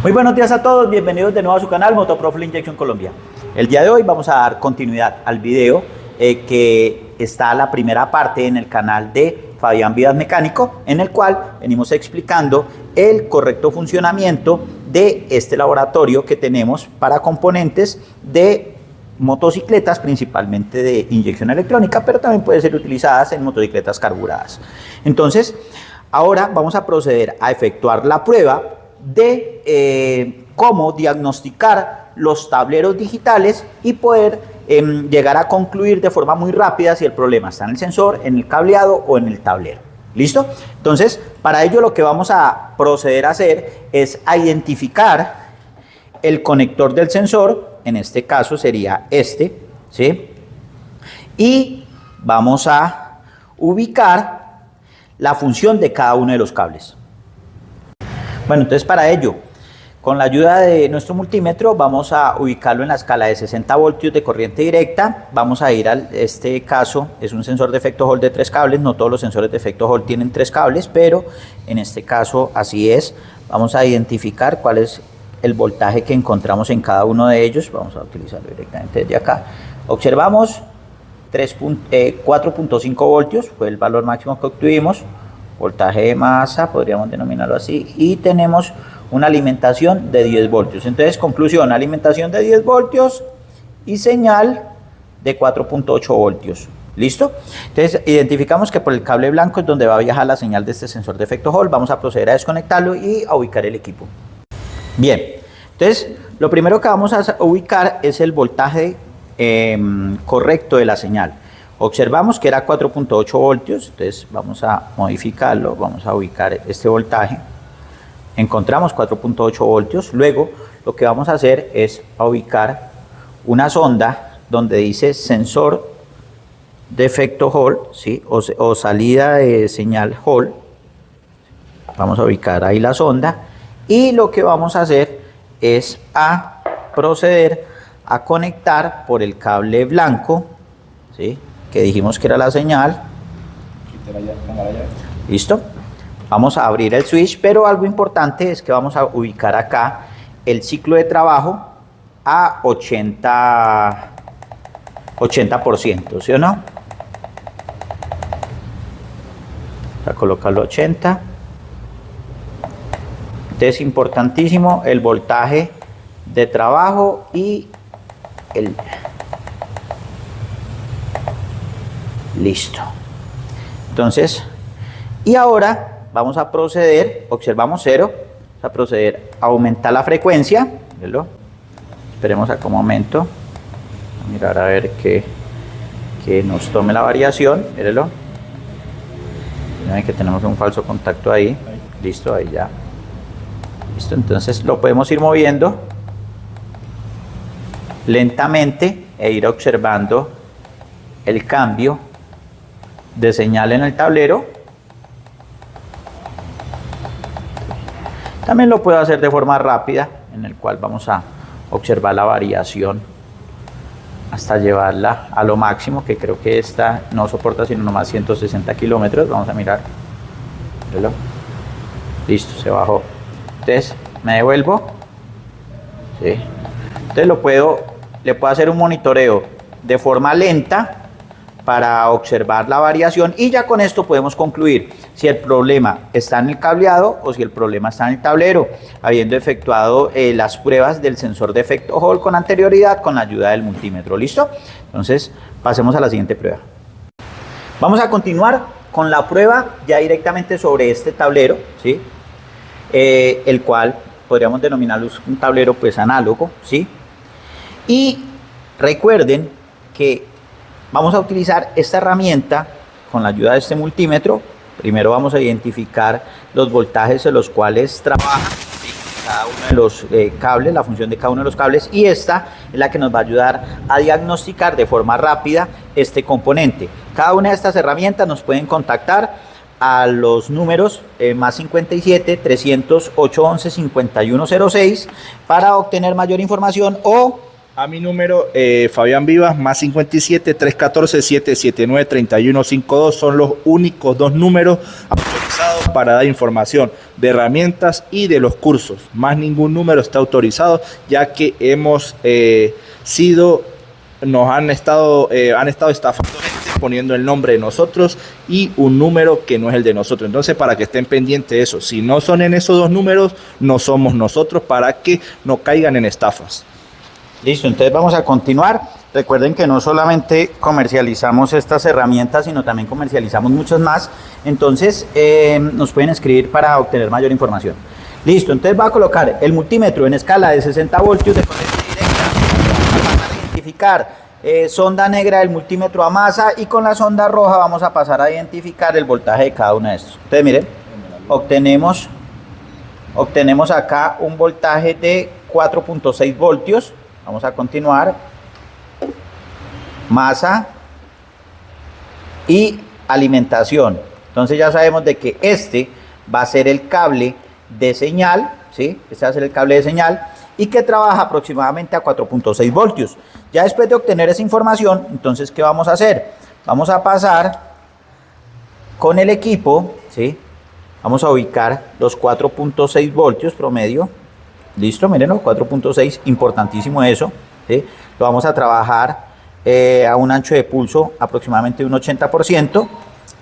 Muy buenos días a todos, bienvenidos de nuevo a su canal Motoprofil Injection Colombia. El día de hoy vamos a dar continuidad al video que está la primera parte en el canal de Fabián Vivas Mecánico, en el cual venimos explicando el correcto funcionamiento de este laboratorio que tenemos para componentes de motocicletas, principalmente de inyección electrónica, pero también puede ser utilizadas en motocicletas carburadas. Entonces, ahora vamos a proceder a efectuar la prueba de cómo diagnosticar los tableros digitales y poder llegar a concluir de forma muy rápida si el problema está en el sensor, en el cableado o en el tablero. ¿Listo? Entonces, para ello lo que vamos a proceder a hacer es a identificar el conector del sensor, en este caso sería este, ¿sí? Y vamos a ubicar la función de cada uno de los cables. Bueno, entonces para ello, con la ayuda de nuestro multímetro, vamos a ubicarlo en la escala de 60 voltios de corriente directa. Vamos a ir a este caso, es un sensor de efecto Hall de 3 cables. No todos los sensores de efecto Hall tienen 3 cables, pero en este caso así es. Vamos a identificar cuál es el voltaje que encontramos en cada uno de ellos. Vamos a utilizarlo directamente desde acá. Observamos 4.5 voltios, fue el valor máximo que obtuvimos. Voltaje de masa, podríamos denominarlo así, y tenemos una alimentación de 10 voltios. Entonces, conclusión, alimentación de 10 voltios y señal de 4.8 voltios. ¿Listo? Entonces, identificamos que por el cable blanco es donde va a viajar la señal de este sensor de efecto Hall. Vamos a proceder a desconectarlo y a ubicar el equipo. Bien, entonces, lo primero que vamos a ubicar es el voltaje correcto de la señal. Observamos que era 4.8 voltios, entonces vamos a modificarlo, vamos a ubicar este voltaje. Encontramos 4.8 voltios, luego lo que vamos a hacer es a ubicar una sonda donde dice sensor de efecto Hall, ¿sí? o salida de señal Hall. Vamos a ubicar ahí la sonda y lo que vamos a hacer es a proceder a conectar por el cable blanco, ¿sí? Que dijimos que era la señal. Listo. Vamos a abrir el switch, pero algo importante es que vamos a ubicar acá el ciclo de trabajo a 80%, ¿sí o no? Vamos a colocarlo a 80. Entonces, importantísimo el voltaje de trabajo y el... Listo. Entonces, y ahora vamos a proceder, observamos 0, vamos a proceder a aumentar la frecuencia. ¿Velo? Esperemos acá un momento. A mirar a ver que nos tome la variación. Mírenlo. Miren que tenemos un falso contacto ahí. Listo, ahí ya. Listo, entonces lo podemos ir moviendo lentamente e ir observando el cambio de señal en el tablero. También lo puedo hacer de forma rápida, en el cual vamos a observar la variación hasta llevarla a lo máximo, que creo que esta no soporta sino nomás 160 kilómetros. Vamos a mirar. ¿Velo? Listo, se bajó. Entonces me devuelvo. ¿Sí? Entonces le puedo hacer un monitoreo de forma lenta para observar la variación y ya con esto podemos concluir si el problema está en el cableado o si el problema está en el tablero, habiendo efectuado las pruebas del sensor de efecto Hall con anterioridad con la ayuda del multímetro. ¿Listo? Entonces pasemos a la siguiente prueba. Vamos a continuar con la prueba ya directamente sobre este tablero, ¿sí? El cual podríamos denominarlo un tablero pues análogo, ¿sí? Y recuerden que vamos a utilizar esta herramienta con la ayuda de este multímetro. Primero vamos a identificar los voltajes en los cuales trabaja cada uno de los cables, la función de cada uno de los cables, y esta es la que nos va a ayudar a diagnosticar de forma rápida este componente. Cada una de estas herramientas nos pueden contactar a los números más 57 300 811 5106 para obtener mayor información, o a mi número, Fabián Vivas, más 57 314 779 3152. Son los únicos dos números autorizados para dar información de herramientas y de los cursos. Más ningún número está autorizado, ya que nos han estado estafando poniendo el nombre de nosotros y un número que no es el de nosotros. Entonces, para que estén pendientes de eso, si no son en esos dos números, no somos nosotros, para que no caigan en estafas. Listo, entonces vamos a continuar. Recuerden que no solamente comercializamos estas herramientas, sino también comercializamos muchas más. Entonces, nos pueden escribir para obtener mayor información. Listo, entonces va a colocar el multímetro en escala de 60 voltios de corriente directa. Vamos a identificar sonda negra del multímetro a masa, y con la sonda roja vamos a pasar a identificar el voltaje de cada uno de estos. Entonces, miren, obtenemos acá un voltaje de 4.6 voltios. Vamos a continuar. Masa y alimentación. Entonces ya sabemos de que este va a ser el cable de señal, ¿sí? Este va a ser el cable de señal y que trabaja aproximadamente a 4.6 voltios. Ya después de obtener esa información, entonces, ¿qué vamos a hacer? Vamos a pasar con el equipo, ¿sí? Vamos a ubicar los 4.6 voltios promedio. Listo, mírenlo, 4.6, importantísimo eso, ¿sí? Lo vamos a trabajar a un ancho de pulso aproximadamente de un 80%,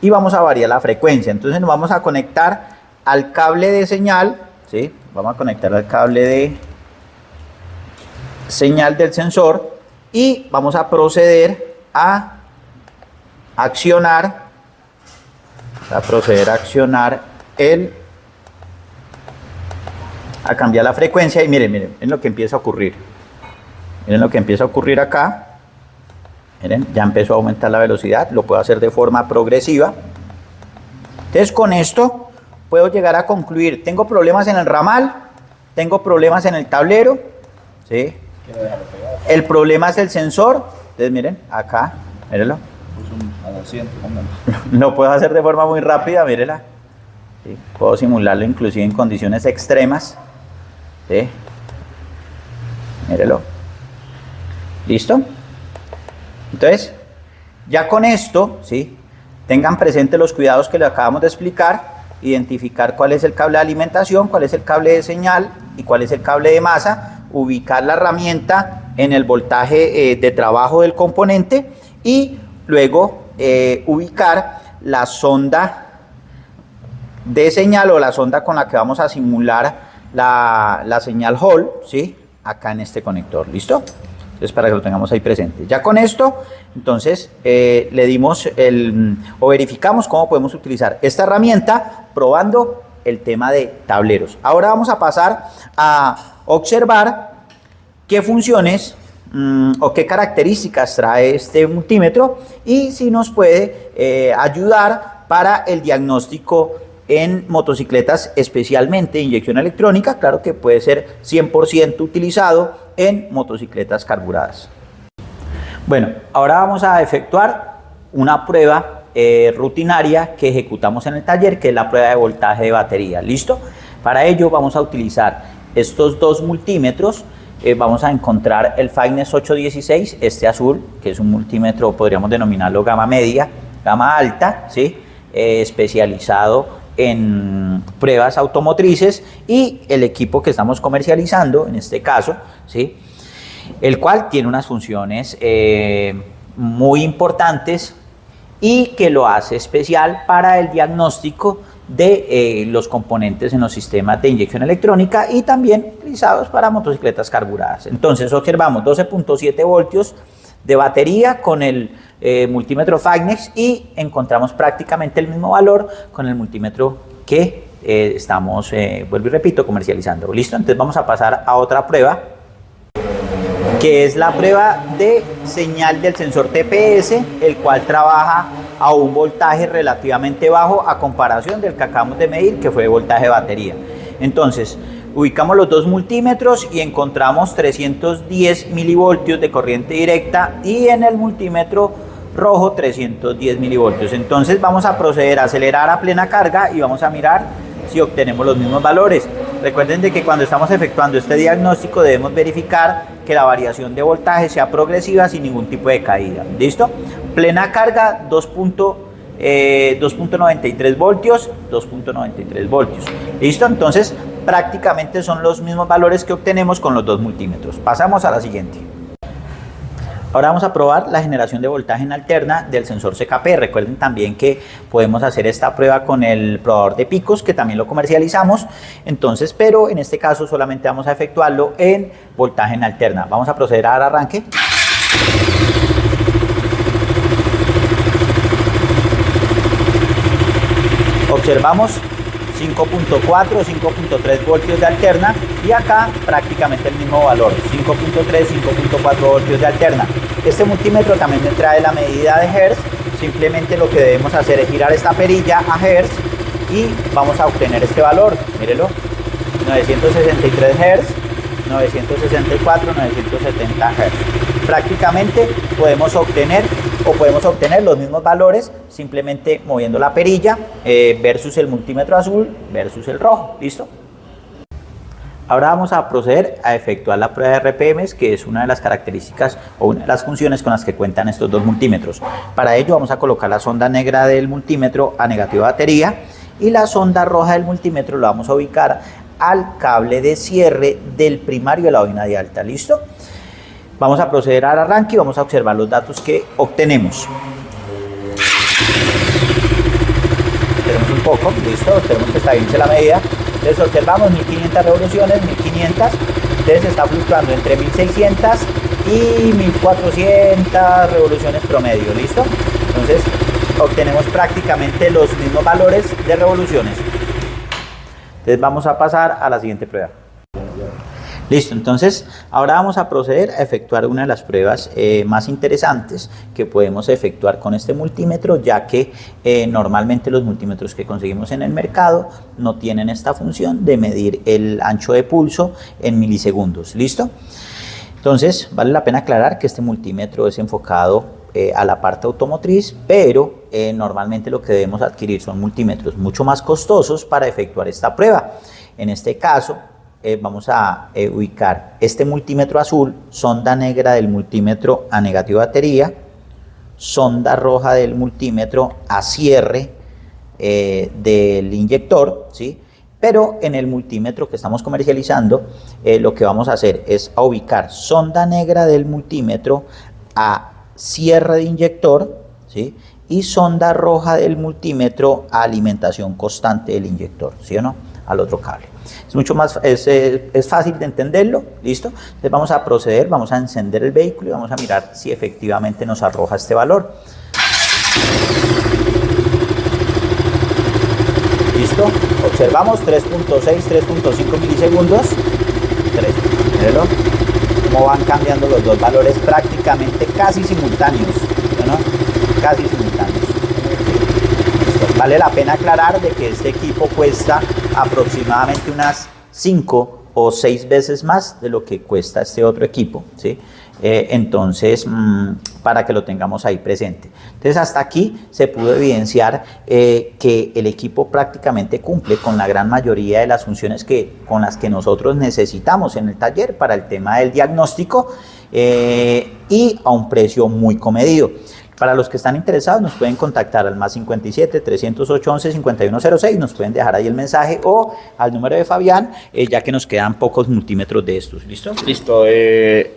y vamos a variar la frecuencia. Entonces nos vamos a conectar al cable de señal, ¿sí? Vamos a conectar al cable de señal del sensor y vamos a proceder a accionar, a cambiar la frecuencia. Y miren lo que empieza a ocurrir. Miren lo que empieza a ocurrir acá. Miren, ya empezó a aumentar la velocidad. Lo puedo hacer de forma progresiva. Entonces, con esto puedo llegar a concluir: tengo problemas en el ramal, tengo problemas en el tablero, ¿sí? El problema es el sensor. Entonces, miren, acá, mírenlo. Lo puedo hacer de forma muy rápida, mírenla. ¿Sí? Puedo simularlo inclusive en condiciones extremas. ¿Sí? Mírenlo. ¿Listo? Entonces, ya con esto, ¿sí? Tengan presente los cuidados que les acabamos de explicar: identificar cuál es el cable de alimentación, cuál es el cable de señal y cuál es el cable de masa, ubicar la herramienta en el voltaje de trabajo del componente, y luego ubicar la sonda de señal o la sonda con la que vamos a simular la señal Hall, ¿sí? Acá en este conector. ¿Listo? Entonces, para que lo tengamos ahí presente. Ya con esto, entonces, le dimos o verificamos cómo podemos utilizar esta herramienta probando el tema de tableros. Ahora vamos a pasar a observar qué funciones o qué características trae este multímetro y si nos puede ayudar para el diagnóstico en motocicletas, especialmente inyección electrónica. Claro que puede ser 100% utilizado en motocicletas carburadas. Bueno, ahora vamos a efectuar una prueba rutinaria que ejecutamos en el taller, que es la prueba de voltaje de batería. ¿Listo? Para ello vamos a utilizar estos dos multímetros. Vamos a encontrar el Fynes 816, este azul, que es un multímetro, podríamos denominarlo gama media, gama alta, ¿sí? Especializado en pruebas automotrices, y el equipo que estamos comercializando en este caso, ¿sí? El cual tiene unas funciones muy importantes y que lo hace especial para el diagnóstico de los componentes en los sistemas de inyección electrónica y también utilizados para motocicletas carburadas. Entonces observamos 12.7 voltios de batería con el multímetro Fynes y encontramos prácticamente el mismo valor con el multímetro que estamos, vuelvo y repito, comercializando. ¿Listo? Entonces vamos a pasar a otra prueba, que es la prueba de señal del sensor TPS, el cual trabaja a un voltaje relativamente bajo a comparación del que acabamos de medir, que fue el voltaje de batería. Entonces, ubicamos los dos multímetros y encontramos 310 milivoltios de corriente directa y en el multímetro rojo 310 milivoltios. Entonces vamos a proceder a acelerar a plena carga y vamos a mirar si obtenemos los mismos valores. Recuerden de que cuando estamos efectuando este diagnóstico debemos verificar que la variación de voltaje sea progresiva sin ningún tipo de caída. ¿Listo? Plena carga 2.5 2.93 voltios, 2.93 voltios. ¿Listo? Entonces, prácticamente son los mismos valores que obtenemos con los dos multímetros. Pasamos a la siguiente. Ahora vamos a probar la generación de voltaje en alterna del sensor CKP. Recuerden también que podemos hacer esta prueba con el probador de picos, que también lo comercializamos. Entonces, pero en este caso solamente vamos a efectuarlo en voltaje en alterna. Vamos a proceder a dar arranque. Observamos 5.4, 5.3 voltios de alterna y acá prácticamente el mismo valor, 5.3, 5.4 voltios de alterna. Este multímetro también me trae la medida de Hertz. Simplemente lo que debemos hacer es girar esta perilla a Hertz y vamos a obtener este valor. Mírelo, 963 Hertz, 964, 970 Hz. Prácticamente podemos obtener los mismos valores simplemente moviendo la perilla versus el multímetro azul versus el rojo. ¿Listo? Ahora vamos a proceder a efectuar la prueba de RPMs, que es una de las características o una de las funciones con las que cuentan estos dos multímetros. Para ello vamos a colocar la sonda negra del multímetro a negativa batería y la sonda roja del multímetro la vamos a ubicar al cable de cierre del primario de la bobina de alta. ¿Listo? Vamos a proceder al arranque y vamos a observar los datos que obtenemos. Tenemos un poco, listo, tenemos que estabilice la medida. Entonces observamos 1500 revoluciones, 1500, entonces está fluctuando entre 1600 y 1400 revoluciones promedio. ¿Listo? Entonces obtenemos prácticamente los mismos valores de revoluciones. Entonces vamos a pasar a la siguiente prueba. Listo, entonces ahora vamos a proceder a efectuar una de las pruebas más interesantes que podemos efectuar con este multímetro, ya que normalmente los multímetros que conseguimos en el mercado no tienen esta función de medir el ancho de pulso en milisegundos. ¿Listo? Entonces vale la pena aclarar que este multímetro es enfocado a la parte automotriz, pero normalmente lo que debemos adquirir son multímetros mucho más costosos para efectuar esta prueba. En este caso vamos a ubicar este multímetro azul, sonda negra del multímetro a negativa batería, sonda roja del multímetro a cierre del inyector, ¿sí? Pero en el multímetro que estamos comercializando, lo que vamos a hacer es a ubicar sonda negra del multímetro a cierre de inyector, ¿sí? Y sonda roja del multímetro a alimentación constante del inyector, ¿sí o no? Al otro cable. Es mucho más, es fácil de entenderlo. ¿Listo? Entonces vamos a proceder, vamos a encender el vehículo y vamos a mirar si efectivamente nos arroja este valor. ¿Listo? Observamos 3.6, 3.5 milisegundos. Mírenlo, cómo van cambiando los dos valores prácticamente casi simultáneos, ¿no? Casi simultáneos. Vale la pena aclarar de que este equipo cuesta aproximadamente unas 5 o 6 veces más de lo que cuesta este otro equipo, ¿sí? Entonces, para que lo tengamos ahí presente. Entonces, hasta aquí se pudo evidenciar que el equipo prácticamente cumple con la gran mayoría de las funciones con las que nosotros necesitamos en el taller para el tema del diagnóstico y a un precio muy comedido. Para los que están interesados nos pueden contactar al más 57 308 11 5106, nos pueden dejar ahí el mensaje o al número de Fabián, ya que nos quedan pocos multímetros de estos. ¿Listo? Listo,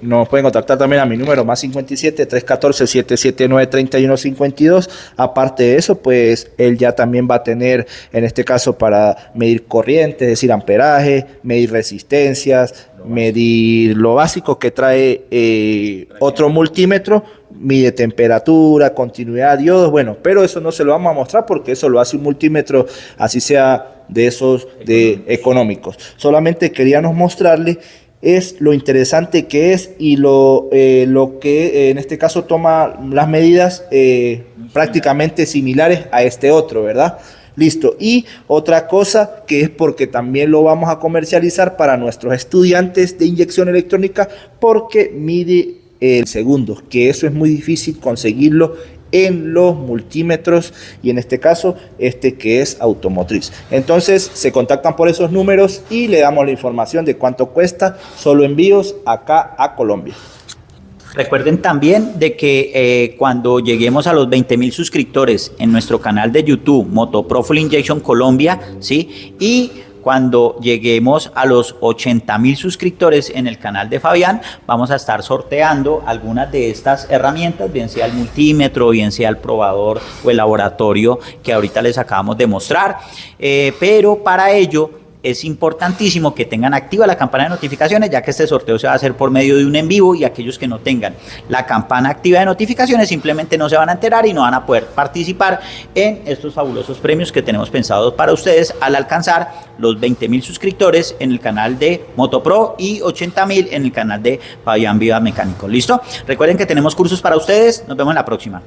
nos pueden contactar también a mi número más 57 314 779 3152. Aparte de eso, pues él ya también va a tener, en este caso, para medir corriente, es decir, amperaje, medir resistencias, medir lo básico que trae otro multímetro, mide temperatura, continuidad, diodos, bueno, pero eso no se lo vamos a mostrar porque eso lo hace un multímetro, así sea de esos de económicos. Solamente queríamos mostrarle es lo interesante que es y lo que en este caso toma las medidas prácticamente similares a este otro, ¿verdad? Listo. Y otra cosa que es porque también lo vamos a comercializar para nuestros estudiantes de inyección electrónica porque mide segundos, que eso es muy difícil conseguirlo en los multímetros y en este caso este que es automotriz. Entonces se contactan por esos números y le damos la información de cuánto cuesta solo envíos acá a Colombia. Recuerden también de que cuando lleguemos a los 20,000 suscriptores en nuestro canal de YouTube, Motopro Full Injection Colombia, ¿sí? Y cuando lleguemos a los 80,000 suscriptores en el canal de Fabián, vamos a estar sorteando algunas de estas herramientas, bien sea el multímetro, bien sea el probador o el laboratorio que ahorita les acabamos de mostrar. Pero para ello es importantísimo que tengan activa la campana de notificaciones, ya que este sorteo se va a hacer por medio de un en vivo, y aquellos que no tengan la campana activa de notificaciones simplemente no se van a enterar y no van a poder participar en estos fabulosos premios que tenemos pensados para ustedes al alcanzar los 20,000 suscriptores en el canal de Motopro y 80,000 en el canal de Fabián Vivas Mecánico. ¿Listo? Recuerden que tenemos cursos para ustedes. Nos vemos en la próxima.